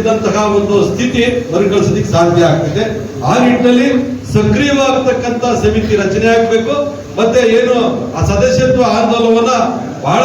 ಇದ್ದಂತಹ ಒಂದು ಸ್ಥಿತಿ ಮರುಕಳಿಸಲಿಕ್ಕೆ ಸಾಧ್ಯ ಆಗ್ತದೆ. ಆ ನಿಟ್ಟಿನಲ್ಲಿ ಸಕ್ರಿಯವಾಗತಕ್ಕಂತ ಸಮಿತಿ ರಚನೆ ಆಗಬೇಕು. ಮತ್ತೆ ಏನು ಆ ಸದಸ್ಯತ್ವ ಆಂದೋಲನವನ್ನ ಬಹಳ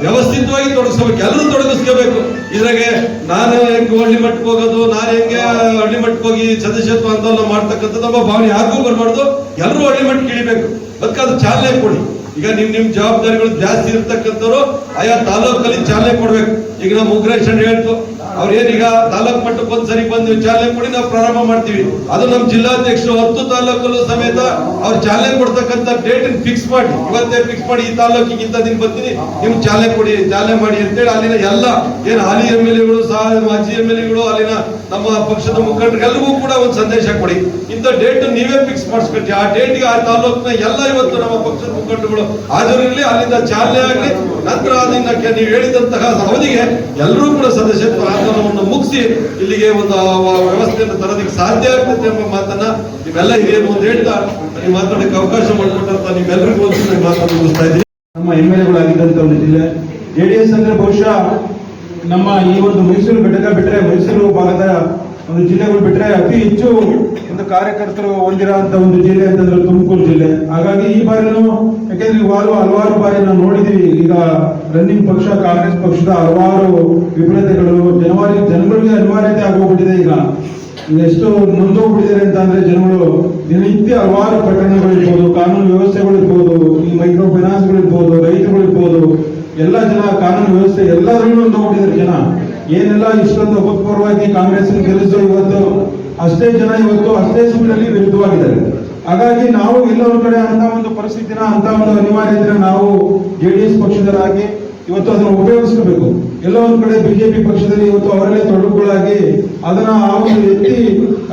ವ್ಯವಸ್ಥಿತವಾಗಿ ತೊಡಗಿಸ್ಕೋಬೇಕು, ಎಲ್ಲರೂ ತೊಡಗಿಸ್ಕೋಬೇಕು. ಇದ್ರಾಗೆ ನಾನು ಹೆಂಗೆ ಹಳ್ಳಿ ಮಟ್ಟಕ್ಕೆ ಹೋಗೋದು, ನಾನು ಹೆಂಗೆ ಹಳ್ಳಿ ಮಟ್ಟಕ್ಕೆ ಹೋಗಿ ಸದಸ್ಯತ್ವ ಆಂದೋಲನ ಮಾಡ್ತಕ್ಕಂಥದ್ದು ನಮ್ಮ ಭಾವನೆ ಯಾರಿಗೂ ಬರಬಾರ್ದು. ಎಲ್ಲರೂ ಹಳ್ಳಿ ಮಟ್ಟಕ್ಕೆ ಇಳಿಬೇಕು. ಅದಕ್ಕೆ ಅದು ಚಾಲನೆ ಕೊಡಿ. ಈಗ ನಿಮ್ ಜವಾಬ್ದಾರಿಗಳು ಜಾಸ್ತಿ ಇರ್ತಕ್ಕಂಥವ್ರು ಆಯಾ ತಾಲೂಕಲ್ಲಿ ಚಾಲನೆ ಕೊಡ್ಬೇಕು. ಈಗ ನಮ್ಮ ಉಗ್ರೇಶ್ ಹೇಳ್ತು, ಅವ್ರೇನೀಗ ತಾಲೂಕು ಮಟ್ಟಕ್ಕೆ ಒಂದ್ಸರಿ ಬಂದು ಚಾಲನೆ ಕೊಡಿ, ನಾವು ಪ್ರಾರಂಭ ಮಾಡ್ತೀವಿ. ಅದು ನಮ್ಮ ಜಿಲ್ಲಾಧ್ಯಕ್ಷರು 10 ತಾಲೂಕಲ್ಲೂ ಸಮೇತ ಅವ್ರು ಚಾಲನೆ ಕೊಡ್ತಕ್ಕಂಥ ಡೇಟ್ ಫಿಕ್ಸ್ ಮಾಡಿ, ಇವತ್ತೇ ಫಿಕ್ಸ್ ಮಾಡಿ, ಈ ತಾಲೂಕಿಗೆ ಇಂಥ ದಿನ ಬರ್ತೀನಿ, ನಿಮ್ ಚಾಲನೆ ಕೊಡಿ, ಚಾಲನೆ ಮಾಡಿ ಅಂತೇಳಿ ಅಲ್ಲಿನ ಎಲ್ಲ ಏನು ಹಾಲಿ MLA ಗಳು ಸಹ ಮಾಜಿ MLA ಗಳು ಅಲ್ಲಿನ ನಮ್ಮ ಪಕ್ಷದ ಮುಖಂಡರಿಗೆಲ್ಲರಿಗೂ ಕೂಡ ಒಂದು ಸಂದೇಶ ಕೊಡಿ. ಇಂಥ ಡೇಟ್ ನೀವೇ ಫಿಕ್ಸ್ ಮಾಡಿಸ್ಕೊಳ್ತೀವಿ. ಆ ಡೇಟ್ಗೆ ಆ ತಾಲೂಕಿನ ಎಲ್ಲ ಇವತ್ತು ನಮ್ಮ ಪಕ್ಷದ ಮುಖಂಡರುಗಳು ಹಾಜರಿರಲಿ, ಅಲ್ಲಿಂದ ಚಾಲನೆ ಆಗಲಿ. ನಂತರ ಅದನ್ನ ನೀವು ಹೇಳಿದಂತಹ ಅವಧಿಗೆ ಎಲ್ಲರೂ ಕೂಡ ಸದಸ್ಯತ್ವ ಆಂದೋಲನವನ್ನು ಮುಗಿಸಿ ಇಲ್ಲಿಗೆ ಒಂದು ವ್ಯವಸ್ಥೆಯನ್ನು ತರೋದಕ್ಕೆ ಸಾಧ್ಯ ಆಗ್ತದೆ ಎಂಬ ಮಾತನ್ನ ನೀವೆಲ್ಲ ಹಿರಿಯರು ಒಂದು ಹೇಳ್ತಾ ನೀವು ಮಾತಾಡಕ್ಕೆ ಅವಕಾಶ ಮಾಡಿಕೊಟ್ಟಂತ ನಿಮ್ಮೆಲ್ಲರಿಗೂ ಒಂದು ಮಾತನ್ನು ಮುಗಿಸ್ತಾ ಇದ್ದೀನಿ. ನಮ್ಮ MLA-ಗಳಾಗಿದ್ದಂತ ಒಂದು ಜಿಲ್ಲೆ JDS ಅಂದ್ರೆ ಬಹುಶಃ ನಮ್ಮ ಈ ಒಂದು ಮೈಸೂರು ಘಟಕ ಬಿಟ್ಟರೆ, ಮೈಸೂರು ಭಾಗದ ಒಂದು ಜಿಲ್ಲೆಗಳು ಬಿಟ್ಟರೆ ಅತಿ ಹೆಚ್ಚು ಒಂದು ಕಾರ್ಯಕರ್ತರು ಹೊಂದಿರುವಂತ ಒಂದು ಜಿಲ್ಲೆ ಅಂತಂದ್ರೆ ತುಮಕೂರು ಜಿಲ್ಲೆ. ಹಾಗಾಗಿ ಈ ಬಾರಿನೂ ಯಾಕೆಂದ್ರೆ ಹಲವಾರು ಬಾರಿ ನಾವು ನೋಡಿದೀವಿ, ಈಗ ರನ್ನಿಂಗ್ ಪಕ್ಷ ಕಾಂಗ್ರೆಸ್ ಪಕ್ಷದ ಹಲವಾರು ವಿಫಲತೆಗಳು ಜನಗಳಿಗೆ ಅನಿವಾರ್ಯತೆ ಆಗೋಗ್ಬಿಟ್ಟಿದೆ. ಈಗ ಎಷ್ಟು ನೊಂದೋಗ್ಬಿಟ್ಟಿದ್ದಾರೆ ಅಂತ ಅಂದ್ರೆ ಜನಗಳು ದಿನನಿತ್ಯ ಹಲವಾರು ಪ್ರಕರಣಗಳು ಇರ್ಬೋದು, ಕಾನೂನು ವ್ಯವಸ್ಥೆಗಳು ಇರ್ಬೋದು, ಈ ಮೈಕ್ರೋ ಫೈನಾನ್ಸ್ಗಳು ಇರ್ಬೋದು, ರೈತರುಗಳು ಇರ್ಬೋದು, ಎಲ್ಲ ಜನ ಕಾನೂನು ವ್ಯವಸ್ಥೆ ಎಲ್ಲರೂ ನೊಂದೋಗ್ಬಿಟ್ಟಿದ್ದಾರೆ. ಜನ ಏನೆಲ್ಲ ಇಷ್ಟೊಂದು ಅಭೂತಪೂರ್ವವಾಗಿ ಕಾಂಗ್ರೆಸ್ ಗೆಲ್ಲಿಸೋ ಇವತ್ತು ಅಷ್ಟೇ ಜನ ಇವತ್ತು ಅಷ್ಟೇ ಸುಮ್ಮನಲ್ಲಿ ವಿರುದ್ಧವಾಗಿದ್ದಾರೆ. ಹಾಗಾಗಿ ನಾವು ಎಲ್ಲ ಒಂದ್ ಕಡೆ ಅಂತ ಒಂದು ಪರಿಸ್ಥಿತಿನ, ಅಂತ ಒಂದು ಅನಿವಾರ್ಯತೆನ ನಾವು JDS ಪಕ್ಷದರಾಗಿ ಇವತ್ತು ಅದನ್ನು ಉಪಯೋಗಿಸಬೇಕು. ಎಲ್ಲೋ ಒಂದ್ ಕಡೆ ಬಿಜೆಪಿ ಪಕ್ಷದಲ್ಲಿ ಇವತ್ತು ಅವರಲ್ಲೇ ತೊಡಗುಗಳಾಗಿ ಅದನ್ನ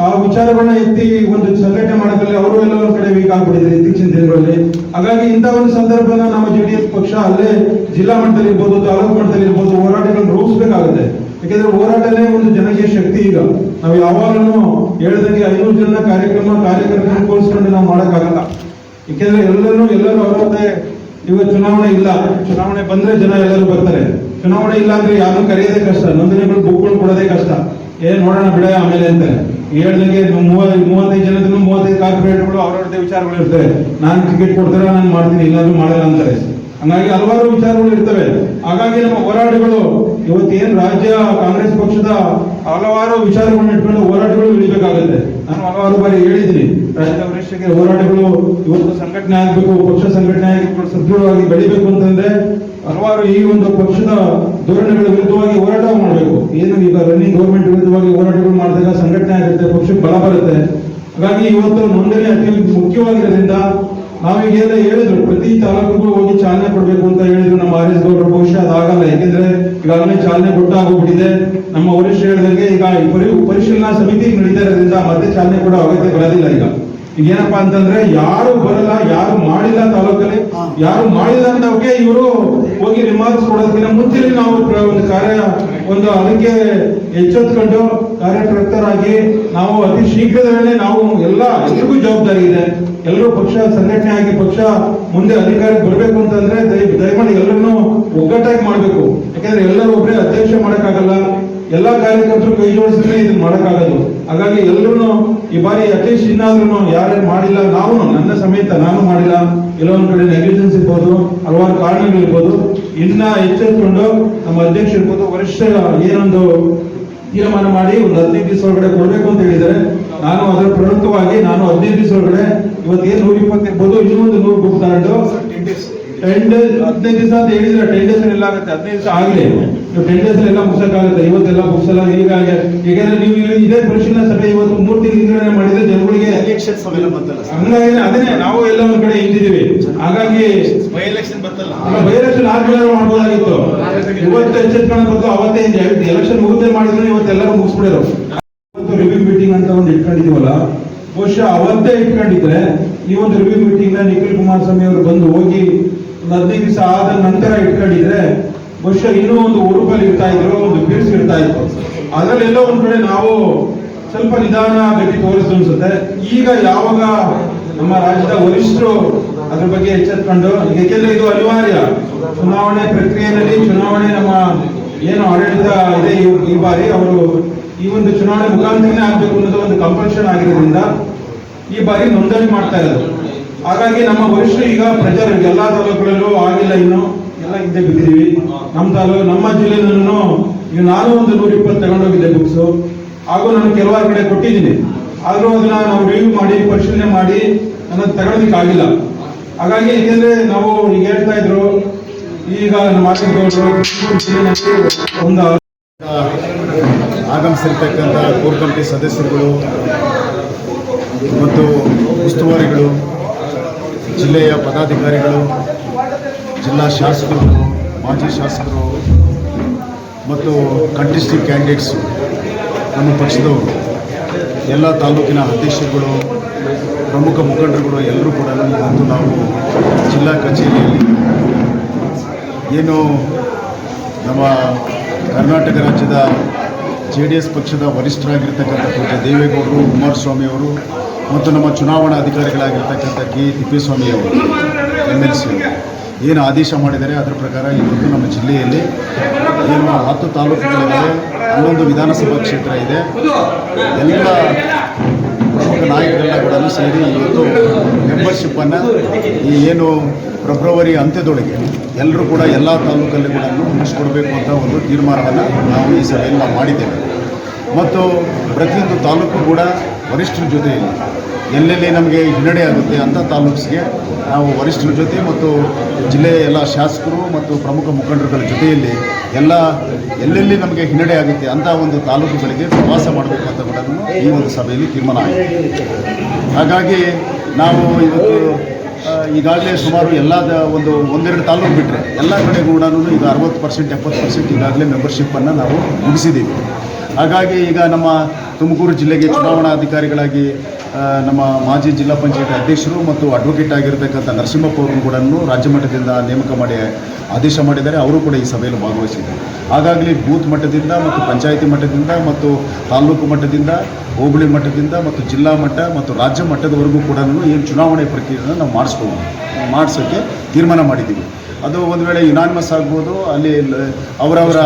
ಆ ವಿಚಾರಗಳನ್ನ ಎತ್ತಿ ಒಂದು ಸಂಘಟನೆ ಮಾಡೋದ್ರಲ್ಲಿ ಅವರು ಎಲ್ಲ ಒಂದ್ ಕಡೆ ವೀಕ್ ಆಗ್ಬಿಟ್ಟಿದ್ದಾರೆ ಇತ್ತೀಚಿನ ದಿನಗಳಲ್ಲಿ. ಹಾಗಾಗಿ ಇಂಥ ಒಂದು ಸಂದರ್ಭನ ನಮ್ಮ JDS ಪಕ್ಷ ಅಲ್ಲೇ ಜಿಲ್ಲಾ ಮಟ್ಟದಲ್ಲಿ ಇರ್ಬೋದು, ತಾಲೂಕು ಮಟ್ಟದಲ್ಲಿ ಇರ್ಬೋದು ಹೋರಾಟಗಳನ್ನು ರೂಪಿಸಬೇಕಾಗುತ್ತೆ. ಯಾಕೆಂದ್ರೆ ಹೋರಾಟನೇ ಒಂದು ಜನಕ್ಕೆ ಶಕ್ತಿ. ಈಗ ನಾವು ಯಾವಾಗಲೂ ಹೇಳಿದಂಗೆ 500 ಜನ ಕಾರ್ಯಕರ್ತರನ್ನು ಕೂರಿಸ್ಕೊಂಡು ನಾವು ಮಾಡೋಕ್ಕಾಗಲ್ಲ. ಯಾಕೆಂದ್ರೆ ಎಲ್ಲರೂ ಅವರದ್ದೇ. ಇವತ್ತು ಚುನಾವಣೆ ಇಲ್ಲ, ಚುನಾವಣೆ ಬಂದ್ರೆ ಜನ ಎಲ್ಲರೂ ಬರ್ತಾರೆ. ಚುನಾವಣೆ ಇಲ್ಲ ಅಂದ್ರೆ ಯಾರು ಕರೆಯೋದೇ ಕಷ್ಟ, ನೋಂದಣಿಗಳು ಬುಕ್ಗಳು ಕೊಡೋದೇ ಕಷ್ಟ. ನೋಡೋಣ ಬಿಡ ಆಮೇಲೆ ಅಂತಾರೆ. ಹೇಳ್ದಂಗೆ 35 ಜನದಿಂದ 35 ಕಾರ್ಪೊರೇಟ್ಗಳು ಅವರವ್ರದ್ದೇ ವಿಚಾರಗಳು ಇರ್ತವೆ. ನಾನು ಟಿಕೆಟ್ ಕೊಡ್ತಾರೆ, ನಾನು ಮಾಡ್ತೀನಿ, ಇಲ್ಲಾದ್ರೂ ಮಾಡಲ್ಲ ಅಂತಾರೆ. ಹಂಗಾಗಿ ಹಲವಾರು ವಿಚಾರಗಳು ಇರ್ತವೆ. ಹಾಗಾಗಿ ನಮ್ಮ ಹೋರಾಟಗಳು ಇವತ್ತೇನು ರಾಜ್ಯ ಕಾಂಗ್ರೆಸ್ ಪಕ್ಷದ ಹಲವಾರು ವಿಚಾರಗಳನ್ನ ಇಟ್ಕೊಂಡು ಹೋರಾಟಗಳು ಇಳಿಬೇಕಾಗುತ್ತೆ. ನಾನು ಹಲವಾರು ಬಾರಿ ಹೇಳಿದ್ದೀನಿ, ರಾಜ್ಯದ ವರಿಷ್ಠರಿಗೆ ಹೋರಾಟಗಳು ಇವತ್ತು ಸಂಘಟನೆ ಆಗಬೇಕು, ಪಕ್ಷ ಸಂಘಟನೆ ಆಗಿ ಸದೃಢವಾಗಿ ಬೆಳಿಬೇಕು ಅಂತಂದ್ರೆ ಹಲವಾರು ಈ ಒಂದು ಪಕ್ಷದ ಧೋರಣೆಗಳ ವಿರುದ್ಧವಾಗಿ ಹೋರಾಟ ಮಾಡಬೇಕು. ಏನು ಈಗ ರನ್ನಿಂಗ್ ಗೌರ್ಮೆಂಟ್ ವಿರುದ್ಧವಾಗಿ ಹೋರಾಟಗಳು ಮಾಡಿದಾಗ ಸಂಘಟನೆ ಆಗುತ್ತೆ, ಪಕ್ಷಕ್ಕೆ ಬಲ ಬರುತ್ತೆ. ಹಾಗಾಗಿ ಇವತ್ತು ನೋಂದಣಿ ಅತಿ ಮುಖ್ಯವಾಗಿರೋದ್ರಿಂದ ನಾವೀಗೆಲ್ಲ ಹೇಳಿದ್ರು, ಪ್ರತಿ ತಾಲೂಕಿಗೂ ಹೋಗಿ ಚಾಲನೆ ಕೊಡ್ಬೇಕು ಅಂತ ಹೇಳಿದ್ರು ನಮ್ಮ RS ಗೌಡರು. ಬಹುಶಃ ಅದಾಗಲ್ಲ, ಯಾಕೆಂದ್ರೆ ಈಗಾಗಲೇ ಚಾಲನೆ ಕೊಟ್ಟಾಗೋಗ್ಬಿಟ್ಟಿದೆ. ನಮ್ಮ ವರಿಷ್ಠ ಹೇಳಿದಂಗೆ ಈಗ ಪರಿಶೀಲನಾ ಸಮಿತಿ ನಡೀತಾ ಇರೋದ್ರಿಂದ ಮತ್ತೆ ಚಾಲನೆ ಕೊಡೋ ಅಗತ್ಯ ಬರೋದಿಲ್ಲ. ಈಗ ಏನಪ್ಪಾ ಅಂತಂದ್ರೆ ಯಾರು ಬರಲ್ಲ, ಯಾರು ಮಾಡಿಲ್ಲ, ತಾಲೂಕಲ್ಲಿ ಯಾರು ಮಾಡಿಲ್ಲ ಅಂತವಕ್ಕೆ ಇವರು ಹೋಗಿ ರಿಮಾರ್ಕ್ಸ್ ಕೊಡೋದಕ್ಕಿಂತ ಮುಂಚೆ ನಾವು ಒಂದು ಅದಕ್ಕೆ ಎಚ್ಚೆತ್ಕೊಂಡು ಕಾರ್ಯಪ್ರವೃತ್ತರಾಗಿ ನಾವು ಅತಿ ಶೀಘ್ರದಲ್ಲೇ ನಾವು ಎಲ್ರಿಗೂ ಜವಾಬ್ದಾರಿ ಇದೆ. ಎಲ್ಲರೂ ಪಕ್ಷ ಸಂಘಟನೆ ಆಗಿ ಪಕ್ಷ ಮುಂದೆ ಅಧಿಕಾರಕ್ಕೆ ಬರಬೇಕು ಅಂತಂದ್ರೆ ದಯಮಾಡಿ ಎಲ್ಲರನ್ನೂ ಒಗ್ಗಟ್ಟಾಗಿ ಮಾಡಬೇಕು. ಯಾಕಂದ್ರೆ ಎಲ್ಲರೂ ಒಬ್ಬರೇ ಅಧ್ಯಕ್ಷ ಮಾಡಕ್ಕಾಗಲ್ಲ, ಎಲ್ಲಾ ಕಾರ್ಯಕರ್ತರು ಕೈ ಜೋಡಿಸಿದ್ರೆ ಇದನ್ನ ಮಾಡಕ್ಕಾಗದು. ಹಾಗಾಗಿ ಎಲ್ಲರೂ ಈ ಬಾರಿ ಅಟ್ಲೀಸ್ಟ್ ಇನ್ನಾದ್ರೂ ಯಾರ್ಯಾರು ಮಾಡಿಲ್ಲ, ನನ್ನ ಸಮೇತ ನಾನು ಮಾಡಿಲ್ಲ, ಕೆಲವೊಂದು ಕಡೆ ನೆಗ್ಲಿಜೆನ್ಸ್ ಇರ್ಬೋದು, ಹಲವಾರು ಕಾರಣಗಳಿರ್ಬೋದು, ಇನ್ನ ಎಚ್ಚೆತ್ಕೊಂಡು ನಮ್ಮ ಅಧ್ಯಕ್ಷ ಇರ್ಬೋದು, ವರಿಷ್ಠ ಏನೊಂದು ತೀರ್ಮಾನ ಮಾಡಿ ಒಂದು 15 ದಿವಸ ಒಳಗಡೆ ಕೊಡ್ಬೇಕು ಅಂತ ಹೇಳಿದ್ದಾರೆ. ನಾನು ಅದರ ಪ್ರವೃತ್ತವಾಗಿ 15 ದಿವಸ ಒಳಗಡೆ ಇವತ್ತೇನು 120 ಇರ್ಬೋದು, ಇನ್ನೊಂದು 100 ಬುಕ್ ತಗೊಂಡು 10 days 15 ದಿವಸ ಅಂತ ಹೇಳಿದ್ರೆ 10 days ಎಲ್ಲ ಆಗುತ್ತೆ. 15 ದಿವಸ ಆಗಲಿ, 10 days ಎಲ್ಲ ಮುಗಿಸಕ್ಕಾಗುತ್ತೆ. ಇವತ್ತೆಲ್ಲ ಮುಗಿಸಲ್ಲ. ಈಗಾಗಲೇ ನೀವು ಇದೇ ಪರಿಶೀಲನಾ ಸಭೆ ಇವತ್ತು 3 ತಿಂಗಳ ಮಾಡಿದ್ರೆ ಜನಗಳಿಗೆ ಹಂಗಾಗಿ ಅದನ್ನೇ ನಾವು ಎಲ್ಲ ಒಂದ್ ಕಡೆ ಹಿಂದಿದೀವಿ. ಹಾಗಾಗಿ ಬೈ ಎಲೆಕ್ಷನ್ ಆದ್ಮೇಲೆ ಮಾಡ್ಬೋದಾಗಿತ್ತು. ಇವತ್ತು ಎಚ್ಚೆತ್ಕೊಂಡು ಬಂದು ಅವತ್ತೇ ಎಲೆಕ್ಷನ್ ಮುಗಿದೇ ಮಾಡಿದ್ರು ಇವತ್ತೆಲ್ಲರೂ ಮುಗಿಸ್ಬಿಡೋರು. ಇವತ್ತು ರಿವ್ಯೂ ಮೀಟಿಂಗ್ ಅಂತ ಒಂದು ಇಟ್ಕೊಂಡಿದೀವಲ್ಲ, ಬಹುಶಃ ಅವತ್ತೇ ಇಟ್ಕೊಂಡಿದ್ರೆ ಈ ಒಂದು ರಿವ್ಯೂ ಮೀಟಿಂಗ್ ನಿಖಿಲ್ ಕುಮಾರಸ್ವಾಮಿ ಅವರು ಬಂದು ಹೋಗಿ ಒಂದು 15 ದಿವಸ ಆದ ನಂತರ ಇಟ್ಕೊಂಡಿದ್ರೆ ಬಹುಶಃ ಇನ್ನೂ ಒಂದು ಉರುಪಲ್ಲಿ ಇರ್ತಾ ಇದ್ರು, ಒಂದು ಬಿರ್ಸ್ ಇರ್ತಾ ಇತ್ತು. ಅದರಲ್ಲೆಲ್ಲ ಒಂದ್ ಕಡೆ ನಾವು ಸ್ವಲ್ಪ ನಿಧಾನ ಗತಿ ತೋರಿಸ್ತು ಅನ್ಸುತ್ತೆ. ಈಗ ಯಾವಾಗ ನಮ್ಮ ರಾಜ್ಯದ ವರಿಷ್ಠರು ಅದ್ರ ಬಗ್ಗೆ ಎಚ್ಚೆತ್ಕೊಂಡು, ಏಕೆಂದ್ರೆ ಇದು ಅನಿವಾರ್ಯ. ಚುನಾವಣೆ ಪ್ರಕ್ರಿಯೆಯಲ್ಲಿ ಚುನಾವಣೆ ನಮ್ಮ ಏನು ಆಡಳಿತ ಇದೆ ಈ ಬಾರಿ ಅವರು ಈ ಒಂದು ಚುನಾವಣೆ ಮುಖಾಂತರನೇ ಆಗ್ಬೇಕು ಅನ್ನೋದು ಒಂದು ಕಂಪಲ್ಷನ್ ಆಗಿರೋದ್ರಿಂದ ಈ ಬಾರಿ ನೋಂದಣಿ ಮಾಡ್ತಾ ಇರೋದು. ಹಾಗಾಗಿ ನಮ್ಮ ವರಿಷ್ಠರು ಈಗ ಪ್ರಚಾರ ಎಲ್ಲಾ ತಾಲೂಕುಗಳಲ್ಲೂ ಆಗಿಲ್ಲ, ಇನ್ನು ಎಲ್ಲ ಹಿಂದೆ ಬಿದ್ದಿದ್ದೀವಿ. ನಮ್ಮ ಜಿಲ್ಲೆನಲ್ಲೂ ಈಗ ನಾನು ಒಂದು 120 ತಗೊಂಡೋಗಿದ್ದೆ ಬುಕ್ಸ್, ಹಾಗೂ ನಾನು ಕೆಲವಾರು ಕಡೆ ಕೊಟ್ಟಿದ್ದೀನಿ. ಆದ್ರೂ ಅದನ್ನ ನಾವು ರಿವ್ಯೂ ಮಾಡಿ ಪರಿಶೀಲನೆ ಮಾಡಿ ಅನ್ನೋದು ತಗೊಳೋದಿಕ್ಕೆ ಆಗಿಲ್ಲ. ಹಾಗಾಗಿ ಯಾಕೆಂದ್ರೆ ನಾವು ಈಗ ಹೇಳ್ತಾ ಇದ್ರು, ಈಗ ನಮ್ಮ ಒಂದು ಆಗಮಿಸಿರ್ತಕ್ಕಂಥ ಕೋರ್ ಕಮಿಟಿ ಸದಸ್ಯರುಗಳು ಮತ್ತು ಉಸ್ತುವಾರಿಗಳು, ಜಿಲ್ಲೆಯ ಪದಾಧಿಕಾರಿಗಳು, ಜಿಲ್ಲಾ ಶಾಸಕರು, ಮಾಜಿ ಶಾಸಕರು ಮತ್ತು ಕಂಟೆಸ್ಟಿಂಗ್ ಕ್ಯಾಂಡಿಡೇಟ್ಸು, ನಮ್ಮ ಪಕ್ಷದವರು, ಎಲ್ಲ ತಾಲೂಕಿನ ಅಧ್ಯಕ್ಷರುಗಳು, ಪ್ರಮುಖ ಮುಖಂಡರುಗಳು ಎಲ್ಲರೂ ಕೂಡ ಇವತ್ತು ನಾವು ಜಿಲ್ಲಾ ಕಚೇರಿಯಲ್ಲಿ ಏನು ನಮ್ಮ ಕರ್ನಾಟಕ ರಾಜ್ಯದ JDS ಪಕ್ಷದ ವರಿಷ್ಠರಾಗಿರ್ತಕ್ಕಂಥ ಪೂಜ್ಯ ದೇವೇಗೌಡರು, ಕುಮಾರಸ್ವಾಮಿ ಅವರು ಮತ್ತು ನಮ್ಮ ಚುನಾವಣಾ ಅಧಿಕಾರಿಗಳಾಗಿರ್ತಕ್ಕಂಥ KE ತಿಪ್ಪೇಸ್ವಾಮಿ ಅವರು MLC ಏನು ಆದೇಶ ಮಾಡಿದ್ದಾರೆ ಅದರ ಪ್ರಕಾರ ಇವತ್ತು ನಮ್ಮ ಜಿಲ್ಲೆಯಲ್ಲಿ ಏನು 10 ತಾಲೂಕುಗಳಿವೆ, 11 ವಿಧಾನಸಭಾ ಕ್ಷೇತ್ರ ಇದೆ. ಎಲ್ಲ ಪ್ರಮುಖ ನಾಯಕರೆಲ್ಲ ಕೂಡ ಸೇರಿ ಇವತ್ತು ಮೆಂಬರ್ಶಿಪ್ಪನ್ನು ಈ ಏನು ಫೆಬ್ರವರಿ ಅಂತ್ಯದೊಳಗೆ ಎಲ್ಲರೂ ಕೂಡ ಎಲ್ಲ ತಾಲೂಕಲ್ಲಿ ಕೂಡ ಮುಗಿಸ್ಕೊಡ್ಬೇಕು ಅಂತ ಒಂದು ತೀರ್ಮಾನವನ್ನು ನಾವು ಈ ಸಭೆಯಲ್ಲಿ ನಾವು ಮಾಡಿದ್ದೇವೆ. ಮತ್ತು ಪ್ರತಿಯೊಂದು ತಾಲೂಕು ಕೂಡ ವರಿಷ್ಠರ ಜೊತೆಯಲ್ಲಿ ಎಲ್ಲೆಲ್ಲಿ ನಮಗೆ ಹಿನ್ನಡೆ ಆಗುತ್ತೆ ಅಂಥ ತಾಲೂಕಿಗೆ ನಾವು ವರಿಷ್ಠರ ಜೊತೆ ಮತ್ತು ಜಿಲ್ಲೆಯ ಎಲ್ಲ ಶಾಸಕರು ಮತ್ತು ಪ್ರಮುಖ ಮುಖಂಡರುಗಳ ಜೊತೆಯಲ್ಲಿ ಎಲ್ಲೆಲ್ಲಿ ನಮಗೆ ಹಿನ್ನಡೆ ಆಗುತ್ತೆ ಅಂಥ ಒಂದು ತಾಲೂಕುಗಳಿಗೆ ಪ್ರವಾಸ ಮಾಡಬೇಕು ಅಂತ ಕೂಡ ಈ ಒಂದು ಸಭೆಯಲ್ಲಿ ತೀರ್ಮಾನ ಆಗಿದೆ. ಹಾಗಾಗಿ ನಾವು ಇವತ್ತು ಈಗಾಗಲೇ ಸುಮಾರು ಒಂದೆರಡು ತಾಲೂಕು ಬಿಟ್ಟರೆ ಎಲ್ಲ ಕಡೆ ಕೂಡ ಈಗ 60% 70% ಈಗಾಗಲೇ ಮೆಂಬರ್ಶಿಪ್ಪನ್ನು ನಾವು ಮುಗಿಸಿದ್ದೀವಿ. ಹಾಗಾಗಿ ಈಗ ನಮ್ಮ ತುಮಕೂರು ಜಿಲ್ಲೆಗೆ ಚುನಾವಣಾಧಿಕಾರಿಗಳಾಗಿ ನಮ್ಮ ಮಾಜಿ ಜಿಲ್ಲಾ ಪಂಚಾಯತ್ ಅಧ್ಯಕ್ಷರು ಮತ್ತು ಅಡ್ವೊಕೇಟ್ ಆಗಿರತಕ್ಕಂಥ ನರಸಿಂಹಪ್ಪ ಅವರು ಕೂಡ ರಾಜ್ಯ ಮಟ್ಟದಿಂದ ನೇಮಕ ಮಾಡಿ ಆದೇಶ ಮಾಡಿದ್ದಾರೆ. ಅವರು ಕೂಡ ಈ ಸಭೆಯಲ್ಲಿ ಭಾಗವಹಿಸಿದ್ದಾರೆ. ಹಾಗಾಗಿ ಬೂತ್ ಮಟ್ಟದಿಂದ ಮತ್ತು ಪಂಚಾಯಿತಿ ಮಟ್ಟದಿಂದ ಮತ್ತು ತಾಲೂಕು ಮಟ್ಟದಿಂದ, ಹೋಬಳಿ ಮಟ್ಟದಿಂದ ಮತ್ತು ಜಿಲ್ಲಾ ಮಟ್ಟ ಮತ್ತು ರಾಜ್ಯ ಮಟ್ಟದವರೆಗೂ ಕೂಡ ಏನು ಚುನಾವಣೆ ಪ್ರಕ್ರಿಯೆಯನ್ನು ನಾವು ಮಾಡಿಸೋಕ್ಕೆ ತೀರ್ಮಾನ ಮಾಡಿದ್ದೀವಿ. ಅದು ಒಂದು ವೇಳೆ ಯುನಾನಿಮಸ್ ಆಗ್ಬೋದು, ಅಲ್ಲಿ ಅವರವರ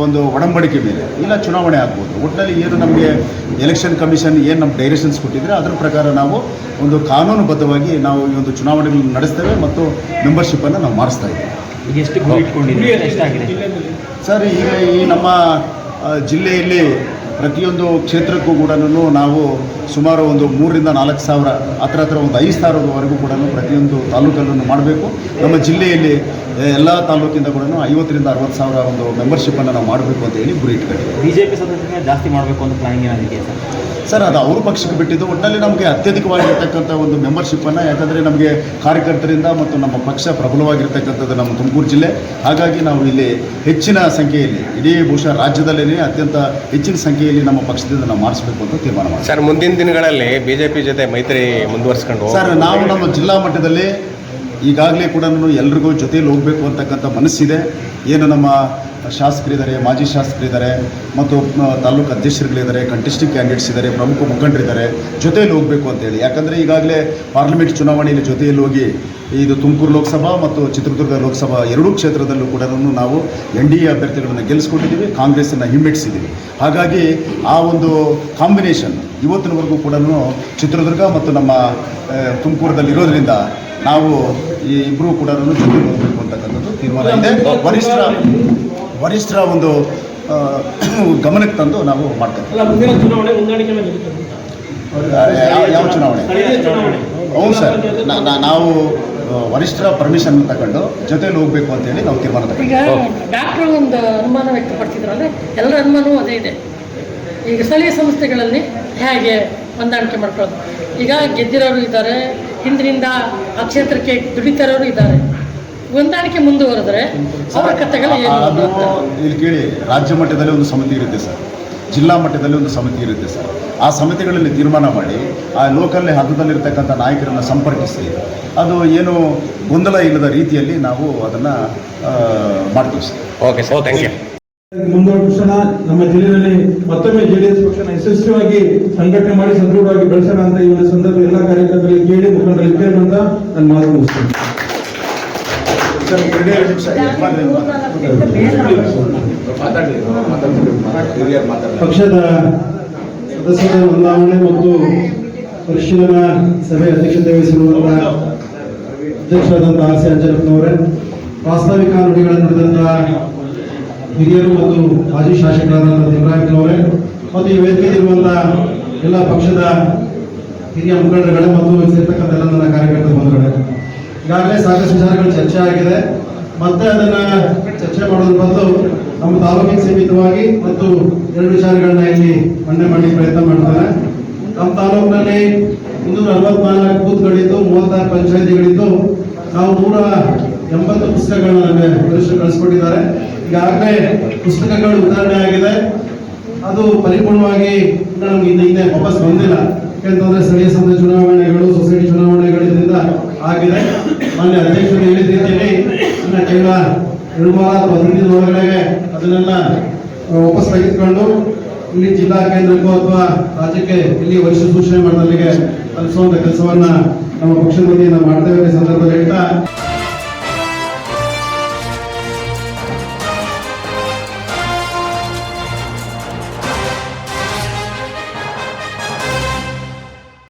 ಒಂದು ಒಡಂಬಡಿಕೆ ಮೇಲೆ ಇಲ್ಲ ಚುನಾವಣೆ ಆಗ್ಬೋದು. ಒಟ್ಟಿನಲ್ಲಿ ಏನು ನಮಗೆ ಎಲೆಕ್ಷನ್ ಕಮಿಷನ್ ಏನು ನಮ್ಮ ಡೈರೆಕ್ಷನ್ಸ್ ಕೊಟ್ಟಿದ್ರೆ ಅದರ ಪ್ರಕಾರ ನಾವು ಒಂದು ಕಾನೂನುಬದ್ಧವಾಗಿ ನಾವು ಈ ಒಂದು ಚುನಾವಣೆಗಳನ್ನು ನಡೆಸ್ತೇವೆ ಮತ್ತು ಮೆಂಬರ್ಶಿಪ್ಪನ್ನು ನಾವು ಮಾಡಿಸ್ತಾ ಇದ್ದೀವಿ. ಈಗ ಎಷ್ಟು ಗುರಿ ಇಟ್ಕೊಂಡಿದ್ದೀವಿ, ಎಷ್ಟಾಗಿದೆ ಸರ್? ಈಗ ಈ ನಮ್ಮ ಜಿಲ್ಲೆಯಲ್ಲಿ ಪ್ರತಿಯೊಂದು ಕ್ಷೇತ್ರಕ್ಕೂ ಕೂಡ ನಾವು ಸುಮಾರು ಒಂದು 3,000 ರಿಂದ 4,000 ಹತ್ರ ಒಂದು 5,000ವರೆಗೂ ಕೂಡ ಪ್ರತಿಯೊಂದು ತಾಲೂಕಲ್ಲೂ ಮಾಡಬೇಕು. ನಮ್ಮ ಜಿಲ್ಲೆಯಲ್ಲಿ ಎಲ್ಲ ತಾಲೂಕಿಂದ ಕೂಡ 50,000 ರಿಂದ 60,000 ಒಂದು ಮೆಂಬರ್ಶಿಪ್ಪನ್ನು ನಾವು ಮಾಡಬೇಕು ಅಂತ ಹೇಳಿ ಗುರಿ ಇಟ್ಕೊಂಡಿದ್ದೀವಿ. BJP ಸದಸ್ಯರಿಗೆ ಜಾಸ್ತಿ ಮಾಡಬೇಕು ಅಂತ ಪ್ಲಾನಿಂಗ್ ಏನಾಗಿದೆ ಸರ್? ಅದು ಅವ್ರ ಪಕ್ಷಕ್ಕೆ ಬಿಟ್ಟಿದ್ದು. ಒಟ್ಟಿನಲ್ಲಿ ನಮಗೆ ಅತ್ಯಧಿಕವಾಗಿರ್ತಕ್ಕಂಥ ಒಂದು ಮೆಂಬರ್ಶಿಪ್ಪನ್ನು, ಯಾಕಂದರೆ ನಮಗೆ ಕಾರ್ಯಕರ್ತರಿಂದ ಮತ್ತು ನಮ್ಮ ಪಕ್ಷ ಪ್ರಬಲವಾಗಿರ್ತಕ್ಕಂಥದ್ದು ನಮ್ಮ ತುಮಕೂರು ಜಿಲ್ಲೆ. ಹಾಗಾಗಿ ನಾವು ಇಲ್ಲಿ ಹೆಚ್ಚಿನ ಸಂಖ್ಯೆಯಲ್ಲಿ, ಇಡೀ ಬಹುಶಃ ರಾಜ್ಯದಲ್ಲೇ ಅತ್ಯಂತ ಹೆಚ್ಚಿನ ಸಂಖ್ಯೆಯಲ್ಲಿ ನಮ್ಮ ಪಕ್ಷದಿಂದ ನಾವು ಮಾಡಿಸಬೇಕು ಅಂತ ತೀರ್ಮಾನ ಮಾಡಿ. ಸರ್, ಮುಂದಿನ ದಿನಗಳಲ್ಲಿ BJP ಜೊತೆ ಮೈತ್ರಿ ಮುಂದುವರಿಸ್ಕೊಂಡು ಸರ್, ನಾವು ನಮ್ಮ ಜಿಲ್ಲಾ ಮಟ್ಟದಲ್ಲಿ ಈಗಾಗಲೇ ಕೂಡ ಎಲ್ರಿಗೂ ಜೊತೆಯಲ್ಲಿ ಹೋಗಬೇಕು ಅಂತಕ್ಕಂಥ ಮನಸ್ಸಿದೆ. ಏನು ನಮ್ಮ ಶಾಸಕರಿದ್ದಾರೆ, ಮಾಜಿ ಶಾಸಕರಿದ್ದಾರೆ ಮತ್ತು ತಾಲೂಕು ಅಧ್ಯಕ್ಷರುಗಳಿದ್ದಾರೆ, ಕಂಟೆಸ್ಟಿಂಗ್ ಕ್ಯಾಂಡಿಡೇಟ್ಸ್ ಇದ್ದಾರೆ, ಪ್ರಮುಖ ಮುಖಂಡರಿದ್ದಾರೆ, ಜೊತೆಯಲ್ಲಿ ಹೋಗಬೇಕು ಅಂತೇಳಿ. ಯಾಕಂದರೆ ಈಗಾಗಲೇ ಪಾರ್ಲಿಮೆಂಟ್ ಚುನಾವಣೆಯಲ್ಲಿ ಜೊತೆಯಲ್ಲಿ ಹೋಗಿ ಇದು ತುಮಕೂರು ಲೋಕಸಭಾ ಮತ್ತು ಚಿತ್ರದುರ್ಗ ಲೋಕಸಭಾ ಎರಡೂ ಕ್ಷೇತ್ರದಲ್ಲೂ ಕೂಡ ನಾವು NDA ಅಭ್ಯರ್ಥಿಗಳನ್ನು ಗೆಲ್ಲಿಸ್ಕೊಂಡಿದ್ದೀವಿ, ಕಾಂಗ್ರೆಸ್ಸನ್ನು ಹಿಮ್ಮೆಟ್ಟಿಸಿದ್ದೀವಿ. ಹಾಗಾಗಿ ಆ ಒಂದು ಕಾಂಬಿನೇಷನ್ ಇವತ್ತಿನವರೆಗೂ ಕೂಡ ಚಿತ್ರದುರ್ಗ ಮತ್ತು ನಮ್ಮ ತುಮಕೂರದಲ್ಲಿ ಇರೋದ್ರಿಂದ ನಾವು ಈ ಇಬ್ಬರೂ ಕೂಡ ಜೊತೆಗೆ ಹೋಗಬೇಕು ಅಂತಕ್ಕಂಥದ್ದು ತೀರ್ಮಾನ ಇದೆ. ವರಿಷ್ಠರ ಒಂದು ಗಮನಕ್ಕೆ ತಂದು ನಾವು ಮಾಡ್ತೇವೆ. ಯಾವ ಚುನಾವಣೆ? ಹೌದು ಸರ್, ನಾವು ವರಿಷ್ಠರ ಪರ್ಮಿಷನ್ ತಗೊಂಡು ಜೊತೆಲಿ ಹೋಗಬೇಕು ಅಂತೇಳಿ ನಾವು ತೀರ್ಮಾನ ತಗೊಂಡು. ಈಗ ಡಾಕ್ಟರ್ ಒಂದು ಅನುಮಾನ ವ್ಯಕ್ತಪಡಿಸಿದ್ರಲ್ಲ, ಎಲ್ಲರ ಅನುಮಾನವೂ ಅದೇ ಇದೆ. ಈಗ ಸ್ಥಳೀಯ ಸಂಸ್ಥೆಗಳಲ್ಲಿ ಹೇಗೆ ಹೊಂದಾಣಿಕೆ ಮಾಡ್ಕೊಳ್ಳೋದು? ಈಗ ಗೆದ್ದಿರೋರು ಇದ್ದಾರೆ, ಹಿಂದಿನಿಂದ ಆ ಕ್ಷೇತ್ರಕ್ಕೆ ದುಡಿತಾರೋರು ಇದ್ದಾರೆ. ಹೊಂದಾಣಿಕೆ ಮುಂದುವರೆದ್ರೆ ಅವರ ಕಥೆಗಳು ಏನು? ಇಲ್ಲಿ ಕೇಳಿ, ರಾಜ್ಯ ಮಟ್ಟದಲ್ಲಿ ಒಂದು ಸಮಿತಿ ಇರುತ್ತೆ ಸರ್, ಜಿಲ್ಲಾ ಮಟ್ಟದಲ್ಲಿ ಒಂದು ಸಮಿತಿ ಇರುತ್ತೆ ಸರ್. ಆ ಸಮಿತಿಗಳಲ್ಲಿ ತೀರ್ಮಾನ ಮಾಡಿ ಆ ಲೋಕಲ್ ಹಂತದಲ್ಲಿರ್ತಕ್ಕಂಥ ನಾಯಕರನ್ನು ಸಂಪರ್ಕಿಸಿ ಅದು ಏನು ಗೊಂದಲ ಇಲ್ಲದ ರೀತಿಯಲ್ಲಿ ನಾವು ಅದನ್ನು ಮಾಡ್ತೀವಿ sir. Okay sir, thank you. ಮುಂದುವರಿಸೋಣ. ನಮ್ಮ ಜಿಲ್ಲೆಯಲ್ಲಿ ಮತ್ತೊಮ್ಮೆ JDS ಪಕ್ಷನ ಯಶಸ್ವಿಯಾಗಿ ಸಂಘಟನೆ ಮಾಡಿ ಸದೃಢವಾಗಿ ಬೆಳೆಸೋಣ ಅಂತ ಈ ಒಂದು ಸಂದರ್ಭ ಎಲ್ಲ ಕಾರ್ಯಕರ್ತರಿಗೆ ಕೇಳಿ ಮುಖಂಡರಲ್ಲಿ ಕೇಳಿ ಅಂತ ನಾನು ಮಾತು ಮುಗಿಸ್ತೇನೆ. ಸರ್, 2 ನಿಮಿಷ ಪಕ್ಷದ ಸದಸ್ಯರ ನೋಂದಾವಣೆ ಮತ್ತು ಪರಿಶೀಲನಾ ಸಭೆ ಅಧ್ಯಕ್ಷತೆ ವಹಿಸಿರುವಂತಹ ಅಧ್ಯಕ್ಷರಾದಂತಹ ಆರ್ ಸಿ ಅಂಜನಪ್ಪನವರೇ, ವಾಸ್ತವಿಕ ನುಡಿಗಳನ್ನು ನುಡಿದಂತಹ ಹಿರಿಯರು ಮತ್ತು ಮಾಜಿ ಶಾಸಕರಾದಂತಹ ಇಬ್ರಾಹಿಂರವರೇ ಮತ್ತು ಈ ವೇದಿಕೆಯಲ್ಲಿರುವಂತಹ ಎಲ್ಲ ಪಕ್ಷದ ಹಿರಿಯ ಮುಖಂಡರುಗಳೇ ಮತ್ತು ಸೇರ್ತಕ್ಕಂಥ ಎಲ್ಲ ನನ್ನ ಕಾರ್ಯಕರ್ತರ ಬಂಧುಗಳೇ, ಈಗಾಗಲೇ ಸಾಕಷ್ಟು ವಿಚಾರಗಳು ಚರ್ಚೆ ಆಗಿದೆ. ಮತ್ತೆ ಅದನ್ನ ಚರ್ಚೆ ಮಾಡೋದ್ರ ಬದಲು ನಮ್ಮ ತಾಲೂಕಿಗೆ ಸೀಮಿತವಾಗಿ ಮತ್ತು 2 ವಿಚಾರಗಳನ್ನ ಇಲ್ಲಿ ಮಂಡನೆ ಮಾಡಿ ಪ್ರಯತ್ನ ಮಾಡ್ತಾರೆ. ನಮ್ಮ ತಾಲೂಕಿನಲ್ಲಿ 244 ಬೂತ್ಗಳಿದ್ದು 36 ಪಂಚಾಯತಿಗಳಿದ್ದು ನಾವು 180 ಪುಸ್ತಕಗಳನ್ನ ನಮಗೆ ವರಿಷ್ಠರು ಕಳಿಸ್ಕೊಟ್ಟಿದ್ದಾರೆ. ಈಗಾಗಲೇ ಪುಸ್ತಕಗಳು ವಿತರಣೆ ಆಗಿದೆ. ಅದು ಪರಿಪೂರ್ಣವಾಗಿ ನಮ್ಗೆ ಹಿಂದೆ ವಾಪಸ್ ಬಂದಿಲ್ಲ. ಯಾಕೆಂತಂದ್ರೆ ಸ್ಥಳೀಯ ಸಂಸ್ಥೆ ಚುನಾವಣೆಗಳು, ಸೊಸೈಟಿ ಚುನಾವಣೆಗಳಿಂದ ಆಗಿದೆ. ಮಾನ್ಯ ಅಧ್ಯಕ್ಷರು ಹೇಳಿದ ರೀತಿಯಲ್ಲಿ ಇನ್ನು ಕೇವಲ 2 ಅಥವಾ 10 ದಿನದ ಒಳಗಡೆ ಅದನ್ನೆಲ್ಲ ವಾಪಸ್ ತೆಗೆದುಕೊಂಡು ಇಲ್ಲಿ ಜಿಲ್ಲಾ ಕೇಂದ್ರಕ್ಕೂ ಅಥವಾ ರಾಜ್ಯಕ್ಕೆ ಇಲ್ಲಿ ವರಿಷ್ಠ ಸೂಚನೆ ಮಾಡಿದಲ್ಲಿಗೆ ತಲುಪಿಸುವಂತ ಕೆಲಸವನ್ನ ನಮ್ಮ ಪಕ್ಷದ ವತಿಯಿಂದ ಮಾಡ್ತೇವೆ. ಈ ಸಂದರ್ಭದಲ್ಲಿ ಹೇಳ್ತಾ